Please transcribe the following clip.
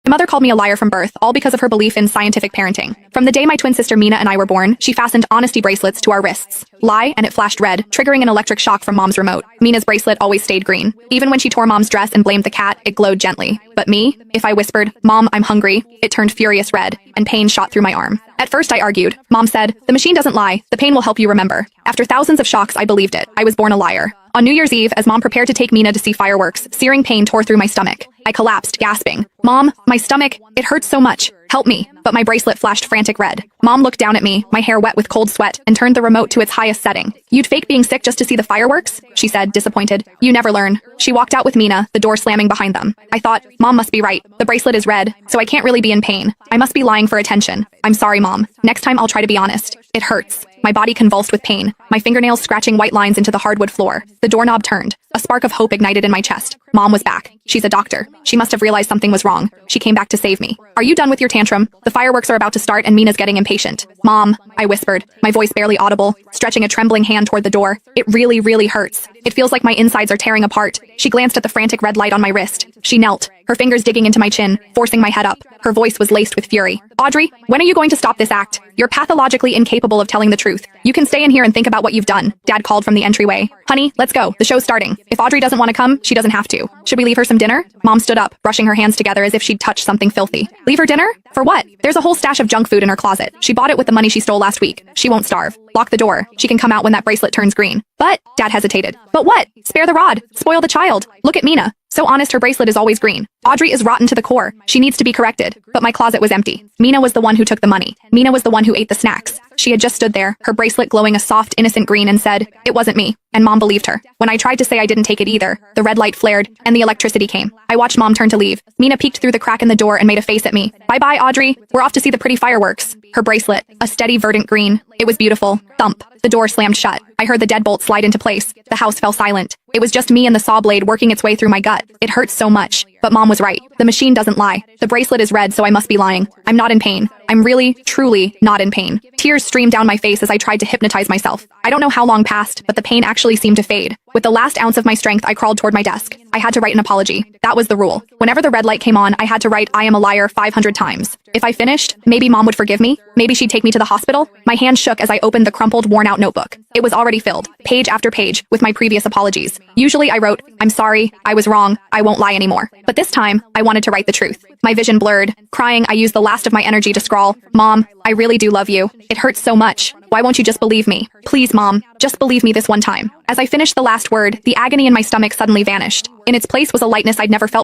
My mother called me a liar from birth, all because of her belief in scientific parenting. From the day my twin sister Mina and I were born, she fastened honesty bracelets to our wrists. Lie, and it flashed red, triggering an electric shock from Mom's remote. Mina's bracelet always stayed green. Even when she tore Mom's dress and blamed the cat, it glowed gently. But me, if I whispered, "Mom, I'm hungry," it turned furious red, and pain shot through my arm. At first I argued. Mom said, "The machine doesn't lie. The pain will help you remember." After thousands of shocks, I believed it. I was born a liar. On New Year's Eve, as Mom prepared to take Mina to see fireworks, searing pain tore through my stomach. I collapsed, gasping. "Mom, my stomach, it hurts so much. Help me." But my bracelet flashed frantic red. Mom looked down at me, my hair wet with cold sweat, and turned the remote to its highest setting. "You'd fake being sick just to see the fireworks?" she said, disappointed. "You never learn." She walked out with Mina, the door slamming behind them. I thought, Mom must be right. The bracelet is red, so I can't really be in pain. I must be lying for attention. "I'm sorry, Mom. Next time I'll try to be honest. It hurts." My body convulsed with pain, my fingernails scratching white lines into the hardwood floor. The doorknob turned. A spark of hope ignited in my chest. Mom was back. She's a doctor. She must have realized something was wrong. She came back to save me. "Are you done with your tantrum? The fireworks are about to start and Mina's getting impatient." "Mom," I whispered, my voice barely audible, stretching a trembling hand toward the door. "It really, really hurts. It feels like my insides are tearing apart." She glanced at the frantic red light on my wrist. She knelt, her fingers digging into my chin, forcing my head up. Her voice was laced with fury. "Audrey, when are you going to stop this act? You're pathologically incapable of telling the truth. You can stay in here and think about what you've done." Dad called from the entryway. "Honey, let's go. The show's starting. If Audrey doesn't want to come, she doesn't have to. Should we leave her some dinner?" Mom stood up, brushing her hands together as if she'd touched something filthy. "Leave her dinner? For what? There's a whole stash of junk food in her closet. She bought it with the money she stole last week. She won't starve. Lock the door. She can come out when that bracelet turns green." "But," Dad hesitated. "But what? Spare the rod. Spoil the child. Look at Mina. So honest, her bracelet is always green. Audrey is rotten to the core. She needs to be corrected." But my closet was empty. Mina was the one who took the money. Mina was the one who ate the snacks. She had just stood there, her bracelet glowing a soft, innocent green, and said, "It wasn't me." And Mom believed her. When I tried to say I didn't take it either, the red light flared, and the electricity came. I watched Mom turn to leave. Mina peeked through the crack in the door and made a face at me. "Bye-bye, Audrey. We're off to see the pretty fireworks." Her bracelet, a steady verdant green. It was beautiful. Thump. The door slammed shut. I heard the deadbolt slide into place. The house fell silent. It was just me and the saw blade working its way through my gut. It hurt so much. But Mom was right. The machine doesn't lie. The bracelet is red, so I must be lying. I'm not in pain. I'm really, truly not in pain. Tears streamed down my face as I tried to hypnotize myself. I don't know how long passed, but the pain actually seemed to fade. With the last ounce of my strength, I crawled toward my desk. I had to write an apology. That was the rule. Whenever the red light came on, I had to write "I am a liar" 500 times. If I finished, maybe Mom would forgive me. Maybe she'd take me to the hospital. My hand shook as I opened the crumpled, worn-out notebook. It was already filled, page after page, with my previous apologies. Usually I wrote, "I'm sorry, I was wrong, I won't lie anymore." But this time, I wanted to write the truth. My vision blurred. Crying, I used the last of my energy to scrawl, "Mom, I really do love you. It hurts so much. Why won't you just believe me? Please, Mom, just believe me this one time." As I finished the last word, the agony in my stomach suddenly vanished. In its place was a lightness I'd never felt